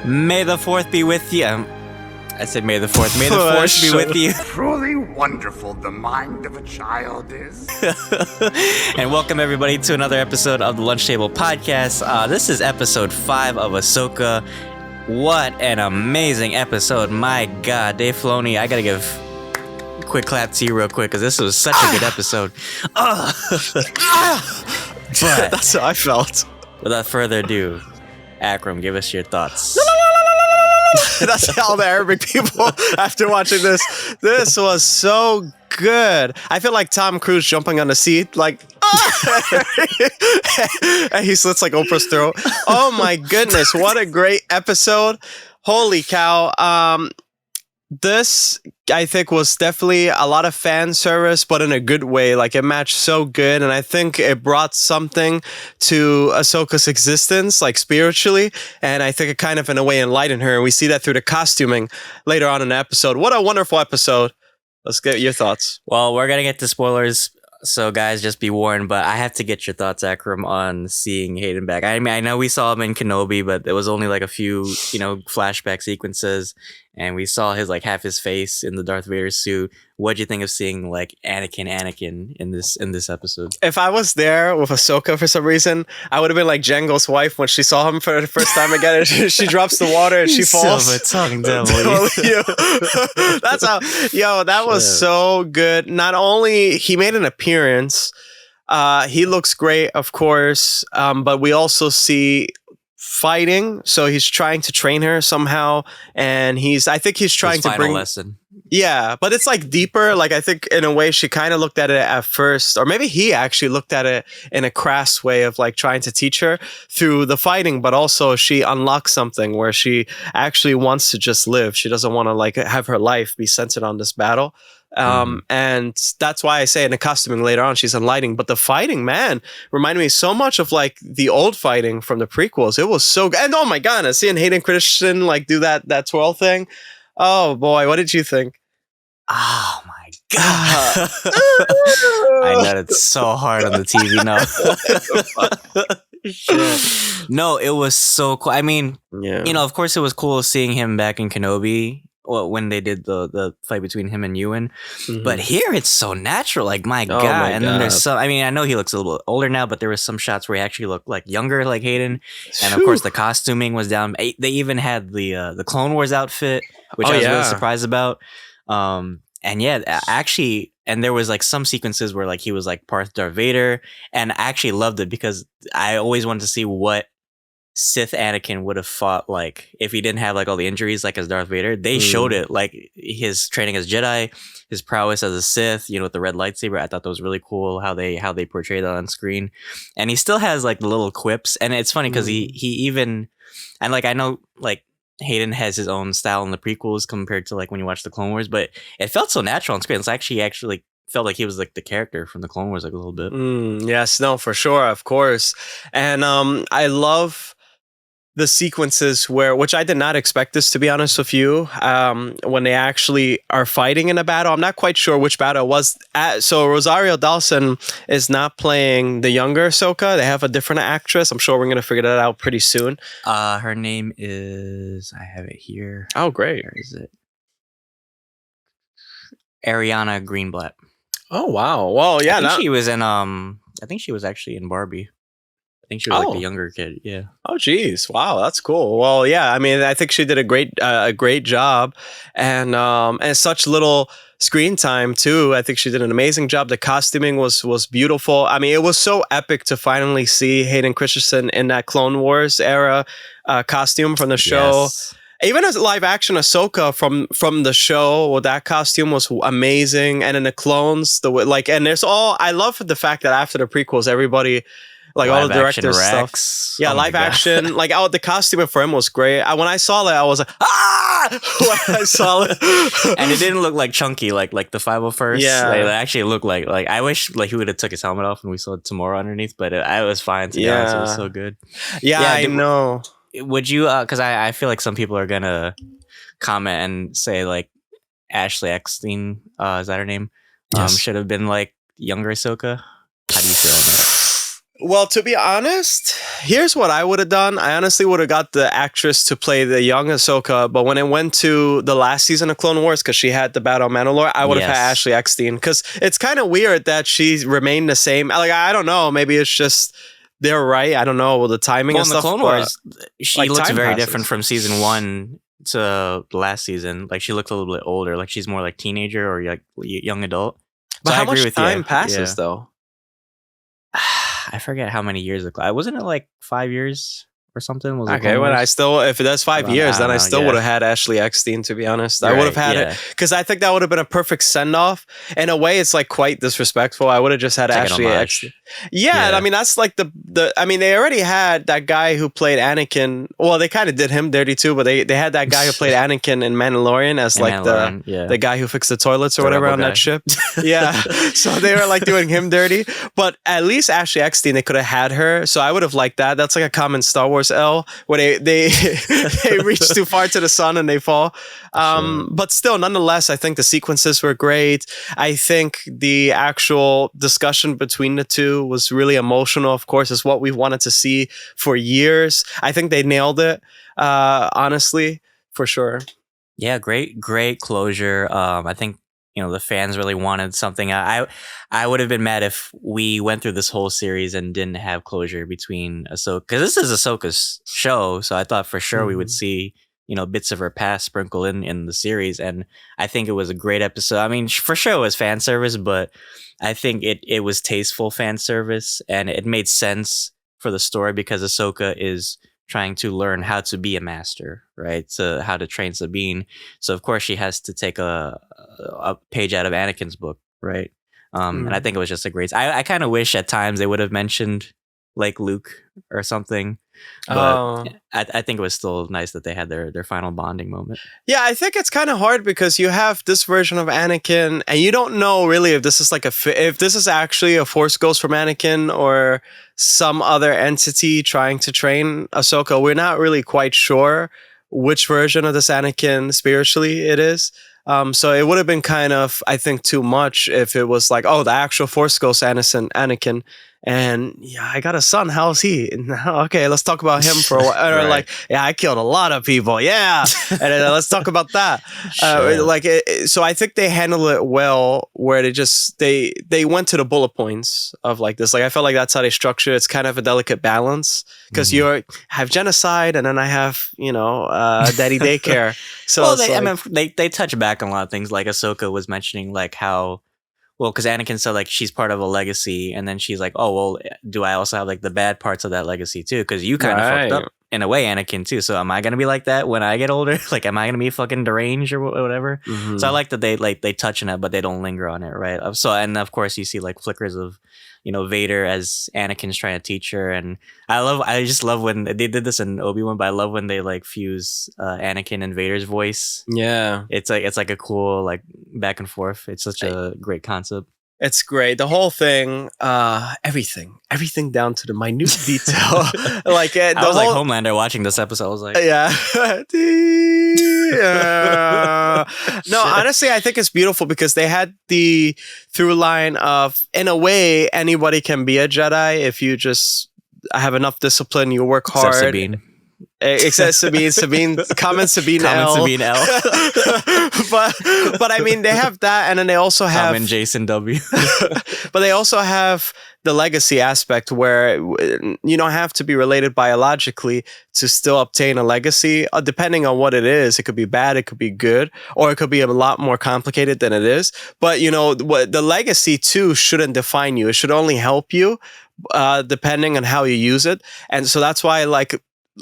May the 4th be with you. I said may the 4th. May the 4th be with you. Truly wonderful the mind of a child is. And welcome everybody to another episode of the Lunch Table Podcast. This is episode 5 of Ahsoka. What an amazing episode. My God, Dave Filoni, I gotta give a quick clap to you real quick because this was such a good episode. But that's how I felt. Without further ado, Akram, give us your thoughts. That's how the Arabic people after watching this. This was so good. I feel like Tom Cruise jumping on the seat, like, and he slits like Oprah's throat. Oh my goodness, what a great episode. Holy cow. This, I think, was definitely a lot of fan service, but in a good way. Like, it matched so good, and I think it brought something to Ahsoka's existence, like, spiritually, and I think it kind of, in a way, enlightened her, and we see that through the costuming later on in the episode. What a wonderful episode. Let's get your thoughts. Well, we're going to get to spoilers, so guys, just be warned, but I have to get your thoughts, Akram, on seeing Hayden back. I mean, I know we saw him in Kenobi, but it was only like a few, flashback sequences, and we saw his, like, half his face in the Darth Vader suit. What'd you think of seeing, like, Anakin in this episode? If I was there with Ahsoka for some reason, I would have been like Jango's wife when she saw him for the first time again. And she drops the water and she falls. Silver-tongued devil. That's how. That was so good. Not only he made an appearance, he looks great, of course, but we also see fighting. So he's trying to train her somehow, and I think he's trying to bring lesson. Yeah, but it's like deeper. Like, I think in a way she kind of looked at it at first, or maybe he actually looked at it in a crass way of like trying to teach her through the fighting, but also she unlocks something where she actually wants to just live. She doesn't want to like have her life be centered on this battle. And that's why I say in the costuming later on, she's enlightening. But the fighting, man, reminded me so much of like the old fighting from the prequels. It was so good. And oh my God, seeing Hayden Christensen like do that twirl thing. Oh boy, what did you think? Oh my God. I know it's so hard on the TV now. No, it was so cool. I mean, of course it was cool seeing him back in Kenobi. Well, when they did the fight between him and Ewan. But here it's so natural. Like, my God. And then there's some, I mean, I know he looks a little bit older now, but there was some shots where he actually looked like younger, like Hayden. And of course the costuming was down. They even had the Clone Wars outfit, which I was really surprised about. And actually, and there was like some sequences where like he was like part Darth Vader, and I actually loved it because I always wanted to see what Sith Anakin would have fought like if he didn't have like all the injuries like as Darth Vader. They showed it, like his training as Jedi, his prowess as a Sith, with the red lightsaber. I thought that was really cool how they portrayed that on screen. And he still has like the little quips, and it's funny because he even, and like I know like Hayden has his own style in the prequels compared to like when you watch the Clone Wars, but it felt so natural on screen. It's actually felt like he was like the character from the Clone Wars like a little bit. Yes, no, for sure, of course. And I love the sequences which I did not expect this, to be honest with you, when they actually are fighting in a battle. I'm not quite sure which battle it was. So Rosario Dawson is not playing the younger Ahsoka. They have a different actress. I'm sure we're going to figure that out pretty soon. Her name is, I have it here. Oh, great. Where is it? Ariana Greenblatt. Oh, wow. Well, yeah. I think she was in, I think she was actually in Barbie. I think she was like the younger kid. Yeah. Oh, geez. Wow, that's cool. Well, yeah. I mean, I think she did a great job, and such little screen time too. I think she did an amazing job. The costuming was beautiful. I mean, it was so epic to finally see Hayden Christensen in that Clone Wars era costume from the show. Yes. Even as live action Ahsoka from the show, well, that costume was amazing. And in the clones, and there's I love the fact that after the prequels, everybody. Like live all the director's stuff. Yeah, live action. Like the costume for him was great. When I saw that, I was like, ah! When I saw it. And it didn't look like chunky like the 501st. Yeah. It actually looked like I wish like he would have took his helmet off and we saw Tamora underneath, but it was fine to be honest. It was so good. Yeah, I know. Would you, because I feel like some people are going to comment and say like Ashley Eckstein, is that her name? Yes. Should have been like younger Ahsoka. How do you feel on that? Well, to be honest, here's what I would have done. I honestly would have got the actress to play the young Ahsoka, but when it went to the last season of Clone Wars, because she had the Battle of Mandalore, I would have had Ashley Eckstein, because it's kind of weird that she remained the same. Like, I don't know, maybe it's just they're right. I don't know, well, the timing and stuff. In the Clone Wars, she like, looks very different from season 1 to the last season. Like, she looks a little bit older. Like, she's more like teenager or like young adult. But so how much time passes though? I forget how many years it wasn't it like 5 years or something? Was okay, well, I still, if that's 5 years, then I still would have had Ashley Eckstein, to be honest. Right, I would have had it because I think that would have been a perfect send off. In a way, it's like quite disrespectful. I would have just had Ashley Eckstein. Yeah, I mean, that's like I mean, they already had that guy who played Anakin. Well, they kind of did him dirty too, but they had that guy who played Anakin in Mandalorian as like the guy who fixed the toilets or whatever on that ship. Yeah, so they were like doing him dirty. But at least Ashley Eckstein, they could have had her. So I would have liked that. That's like a common Star Wars L where they reach too far to the sun and they fall. But still, nonetheless, I think the sequences were great. I think the actual discussion between the two was really emotional. Of course, it's what we've wanted to see for years. I think they nailed it, honestly, for sure. Yeah, great closure. I think the fans really wanted something. I would have been mad if we went through this whole series and didn't have closure between Ahsoka, because this is Ahsoka's show. So I thought for sure we would see bits of her past sprinkle in the series, and I think it was a great episode. I mean, for sure it was fan service, but I think it was tasteful fan service, and it made sense for the story because Ahsoka is trying to learn how to be a master, right? So how to train Sabine. So of course she has to take a page out of Anakin's book, right? And I think it was just a great. I kind of wish at times they would have mentioned like Luke or something. But I think it was still nice that they had their final bonding moment. Yeah, I think it's kind of hard because you have this version of Anakin, and you don't know really if this is like if this is actually a Force ghost from Anakin or some other entity trying to train Ahsoka. We're not really quite sure which version of this Anakin spiritually it is. So it would have been kind of, I think, too much if it was like, oh, the actual Force ghost Anakin. And yeah, I got a son. How's he? Okay, let's talk about him for a while. Right. Or like, yeah, I killed a lot of people. Yeah, and then let's talk about that. So I think they handled it well. Where they went to the bullet points of like this. Like I felt like that's how they structure it. It's kind of a delicate balance because you have genocide, and then I have daddy daycare. So well, they touch back on a lot of things. Like Ahsoka was mentioning, like how. Well, because Anakin said like she's part of a legacy, and then she's like, "Oh, well, do I also have like the bad parts of that legacy too? Because you kind of fucked up in a way, Anakin too. So am I gonna be like that when I get older? Like, am I gonna be fucking deranged or whatever?" Mm-hmm. So I like that they touch on it, but they don't linger on it, right? So and of course you see like flickers of Vader as Anakin's trying to teach her, and I just love when they did this in Obi-Wan, but I love when they like fuse Anakin and Vader's voice. Yeah, it's like a cool like back and forth. It's such a great concept. It's great. The whole thing, everything down to the minute detail. Like I was like Homelander watching this episode. I was like, no, honestly, I think it's beautiful because they had the through line of, in a way, anybody can be a Jedi if you just have enough discipline, you work hard. Sabine. Except Sabine, comment Sabine L. Sabine L. but I mean, they have that, and then they also have comment Jason W. But they also have the legacy aspect where you don't have to be related biologically to still obtain a legacy. Depending on what it is, it could be bad, it could be good, or it could be a lot more complicated than it is. But the legacy too shouldn't define you. It should only help you, depending on how you use it. And so that's why, like,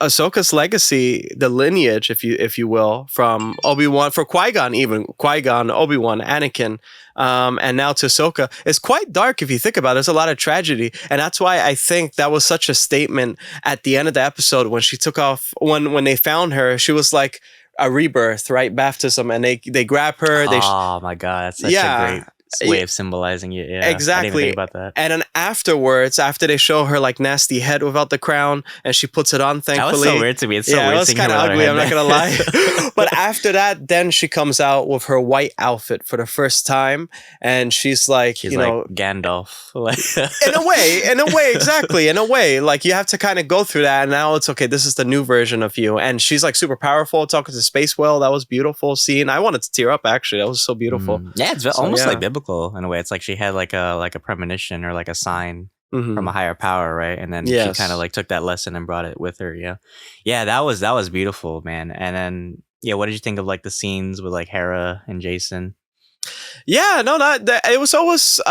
Ahsoka's legacy, the lineage, if you will, from Obi-Wan, for Qui-Gon, Obi-Wan, Anakin, and now to Ahsoka, is quite dark if you think about it. There's a lot of tragedy, and that's why I think that was such a statement at the end of the episode when she took off, when they found her. She was like a rebirth, right? Baptism, and they grab her. Oh my god, that's such a great way of symbolizing it. Yeah, exactly. I didn't even think about that. And then afterwards, after they show her like nasty head without the crown, and she puts it on, thankfully. That was so weird to me. It's so weird. It was kind of ugly. I'm not gonna lie. But after that, then she comes out with her white outfit for the first time, and she's like, you know, Gandalf. in a way, exactly. In a way, like you have to kind of go through that, and now it's okay. This is the new version of you, and she's like super powerful, talking to Space Whale. That was beautiful scene. I wanted to tear up. Actually, that was so beautiful. Yeah, it's almost like biblical in a way. It's like she had like a premonition or like a sign from a higher power, right? And then she kind of like took that lesson and brought it with her. Yeah, that was beautiful, man. And then what did you think of like the scenes with like Hera and Jason? Yeah, no, that it was always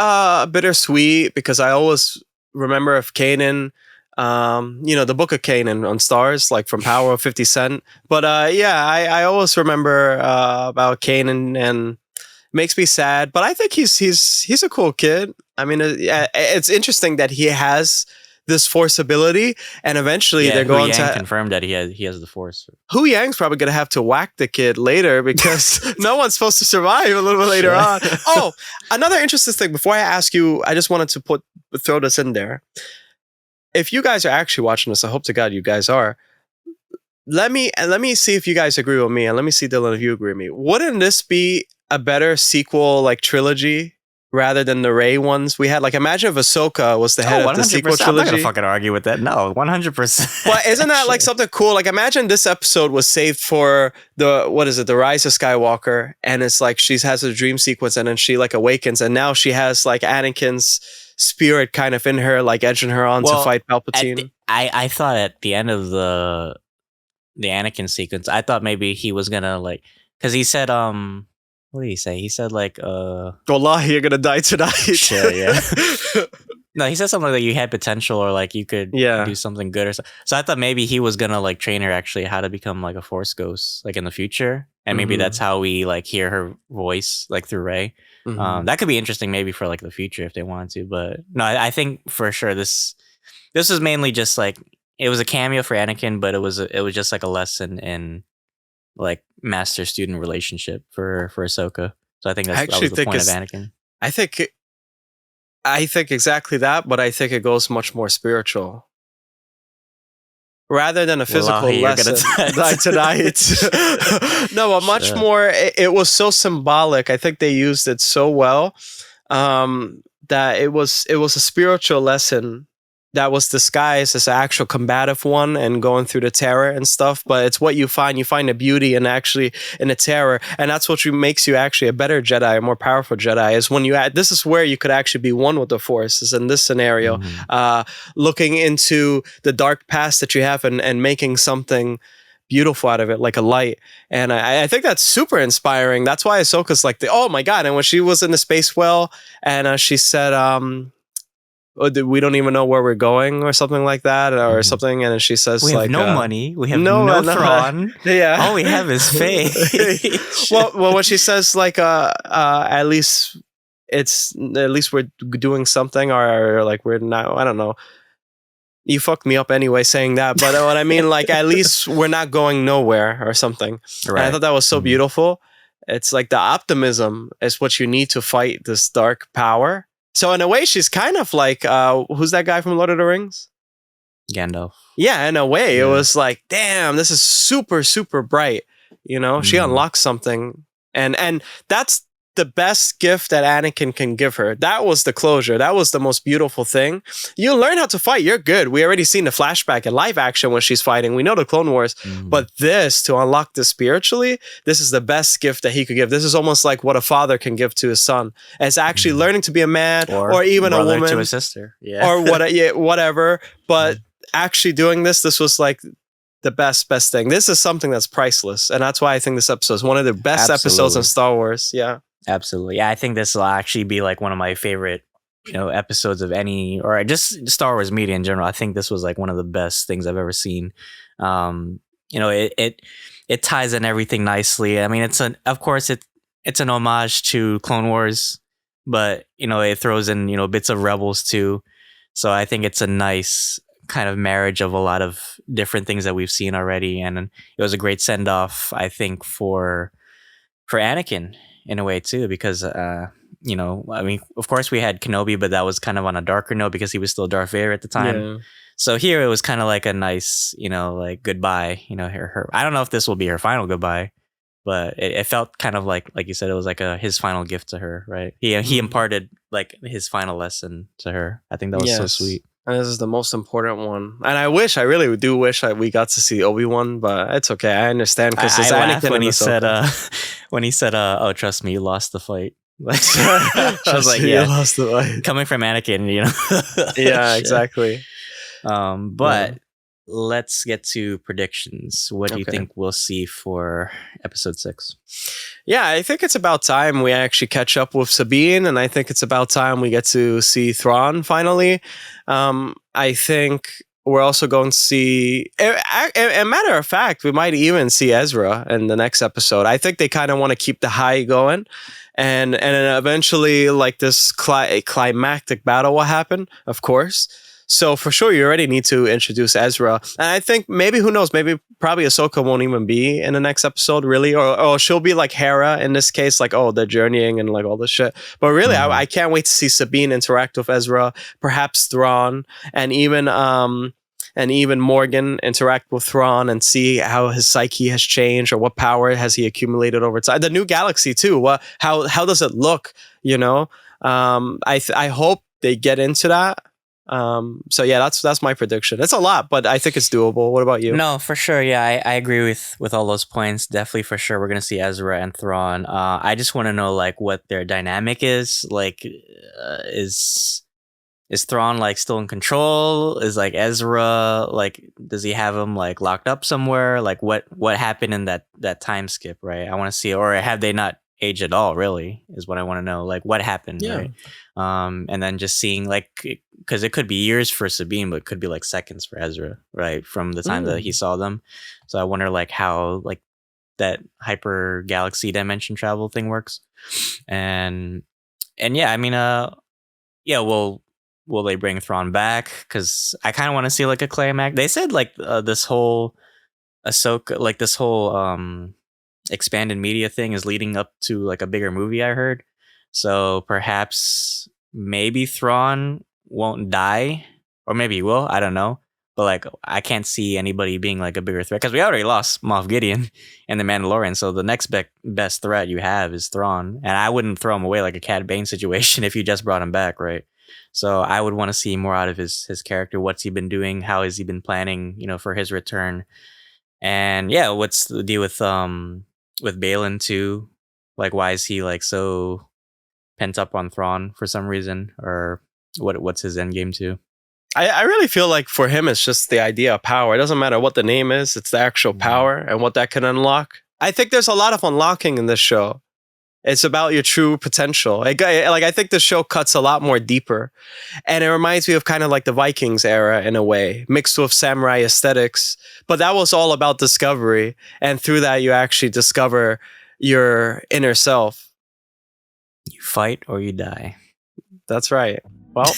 bittersweet because I always remember of Kanan. The Book of Kanan on Stars, like from Power of 50 Cent. But I always remember about Kanan, and it makes me sad. But I think he's a cool kid. I mean, it's interesting that he has this force ability, and eventually they're going to confirm that he has the force. Hu Yang's probably going to have to whack the kid later because no one's supposed to survive a little bit later on. Oh, another interesting thing. Before I ask you, I just wanted to throw this in there. If you guys are actually watching this, I hope to God you guys are. Let me see if you guys agree with me, and let me see, Dylan, if you agree with me. Wouldn't this be a better sequel, like trilogy, rather than the Rey ones we had? Like, imagine if Ahsoka was the head of the sequel trilogy. I'm not gonna fucking argue with that. No, 100%. But isn't that like something cool? Like, imagine this episode was saved for the Rise of Skywalker, and it's like she has a dream sequence, and then she like awakens, and now she has like Anakin's spirit kind of in her, like edging her on to fight Palpatine. I thought at the end of the Anakin sequence, I thought maybe he was gonna like, because he said what did he say? He said like Wallahi, you're gonna die tonight. Yeah. No, he said something like you had potential, or like you could do something good or so. So I thought maybe he was gonna like train her actually how to become like a Force ghost like in the future, and maybe that's how we like hear her voice like through Rey. That could be interesting maybe for like the future if they wanted to, but no, I think for sure this is mainly just like, it was a cameo for Anakin, but it was just like a lesson in like master student relationship for Ahsoka. So I think that was the point of Anakin. I think exactly that, but I think it goes much more spiritual. Rather than a physical lesson, die tonight. No, much more. It was so symbolic. I think they used it so well that it was a spiritual lesson that was disguised as an actual combative one and going through the terror and stuff. But it's what you find. You find the beauty in the terror, and that's what makes you actually a better Jedi, a more powerful Jedi. Is when this is where you could actually be one with the Force. Is in this scenario, looking into the dark past that you have and making something beautiful out of it, like a light. And I think that's super inspiring. That's why Ahsoka's like, oh my God. And when she was in the space well, and she said, we don't even know where we're going or something like that, or something. And then she says, we have like, no money, we have no throne. Yeah. All we have is faith. well, when she says like, at least we're doing something, or like we're not, I don't know. You fucked me up anyway saying that, but what I mean, like, at least we're not going nowhere or something. Right. And I thought that was so beautiful. It's like the optimism is what you need to fight this dark power. So in a way, she's kind of like, who's that guy from Lord of the Rings? Gandalf. Yeah, in a way, it was like, damn, this is super, super bright. You know, she unlocks something, and that's the best gift that Anakin can give her. That was the closure. That was the most beautiful thing. You learn how to fight. You're good. We already seen the flashback in live action when she's fighting. We know the Clone Wars. But this, to unlock this spiritually, this is the best gift that he could give. This is almost like what a father can give to his son. It's actually learning to be a man, or even a woman. to a sister. Or whatever. But actually doing this was like the best thing. This is something that's priceless. And that's why I think this episode is one of the best episodes of Star Wars. Yeah. Absolutely. Yeah, I think this will actually be like one of my favorite, episodes of any, or just Star Wars media in general. I think this was like one of the best things I've ever seen. It ties in everything nicely. I mean, it's an homage to Clone Wars, but it throws in bits of Rebels too. So I think it's a nice kind of marriage of a lot of different things that we've seen already, and it was a great send off, I think, for Anakin. In a way too, because you know, I mean, of course we had Kenobi, but that was kind of on a darker note because he was still Darth Vader at the time. Yeah. So here it was kind of like a nice, you know, like goodbye, you know, her. I don't know if this will be her final goodbye, but it felt kind of like you said, it was like his final gift to her, right? He imparted like his final lesson to her. I think that was so sweet. And this is the most important one. And I really do wish we got to see Obi-Wan, but it's okay. I understand because it's Anakin when he said, "Oh, trust me, you lost the fight." Like, I was like, "Yeah, lost the fight." Coming from Anakin, you know. Yeah, exactly. But let's get to predictions. What do you think we'll see for episode 6? Yeah, I think it's about time we actually catch up with Sabine, and I think it's about time we get to see Thrawn finally. I think we're also going to see, a matter of fact, we might even see Ezra in the next episode. I think they kind of want to keep the high going. And then eventually, like, this climactic battle will happen, of course. So for sure, you already need to introduce Ezra. And I think maybe, who knows, probably Ahsoka won't even be in the next episode, really. Or she'll be like Hera in this case, like, oh, they're journeying and like all this shit. But really, I can't wait to see Sabine interact with Ezra, perhaps Thrawn, and even Morgan interact with Thrawn and see how his psyche has changed or what power has he accumulated over time. The new galaxy too. How does it look? You know, I hope they get into that. So yeah, that's my prediction. It's a lot, but I think it's doable. What about you? No, for sure. Yeah, I agree with all those points. Definitely, for sure, we're gonna see Ezra and Thrawn. I just want to know like what their dynamic is. Like, is Thrawn like still in control? Is like Ezra like, does he have him like locked up somewhere? Like what happened in that time skip? Right. I want to see, or have they not aged at all? Really, is what I want to know. Like what happened? Yeah. Right. And then just seeing like, because it could be years for Sabine, but it could be like seconds for Ezra, right, from the time that he saw them. So I wonder like how like that hyper galaxy dimension travel thing works. And yeah, I mean, yeah, will they bring Thrawn back? Because I kind of want to see like a climax. They said like this whole Ahsoka, like this whole expanded media thing is leading up to like a bigger movie, I heard. So perhaps maybe Thrawn won't die, or maybe he will. I don't know. But like, I can't see anybody being like a bigger threat because we already lost Moff Gideon and the Mandalorian. So the next best threat you have is Thrawn, and I wouldn't throw him away like a Cad Bane situation if you just brought him back, right? So I would want to see more out of his character. What's he been doing? How has he been planning? You know, for his return. And yeah, what's the deal with Balin too? Like, why is he like so pent up on Thrawn for some reason, or what's his end game too? I really feel like for him it's just the idea of power. It doesn't matter what the name is, it's the actual power and what that can unlock. I think there's a lot of unlocking in this show. It's about your true potential. Like I think the show cuts a lot more deeper, and it reminds me of kind of like the Vikings era in a way, mixed with samurai aesthetics. But that was all about discovery, and through that you actually discover your inner self. You fight or you die. That's right. Well,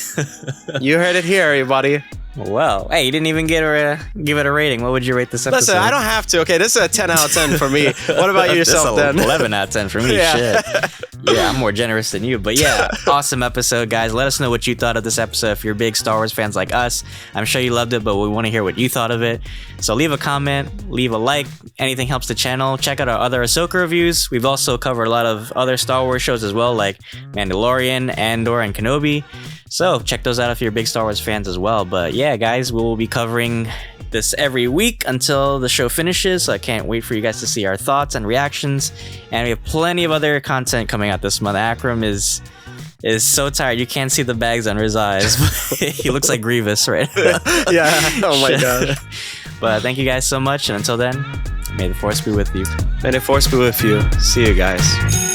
you heard it here, everybody. Well, hey, you didn't even give it a rating. What would you rate this episode? Listen, I don't have to. Okay, this is a 10 out of 10 for me. What about yourself, then? 11 out of 10 for me. Yeah. Shit. Yeah, I'm more generous than you. But yeah, awesome episode, guys. Let us know what you thought of this episode. If you're big Star Wars fans like us, I'm sure you loved it, but we want to hear what you thought of it. So leave a comment, leave a like. Anything helps the channel. Check out our other Ahsoka reviews. We've also covered a lot of other Star Wars shows as well, like Mandalorian, Andor, and Kenobi. So check those out if you're big Star Wars fans as well. But yeah, guys, we will be covering this every week until the show finishes. So I can't wait for you guys to see our thoughts and reactions. And we have plenty of other content coming out this month. Akram is so tired. You can't see the bags under his eyes. He looks like Grievous right now. Yeah. Oh my God. But thank you guys so much. And until then, may the Force be with you. May the Force be with you. See you guys.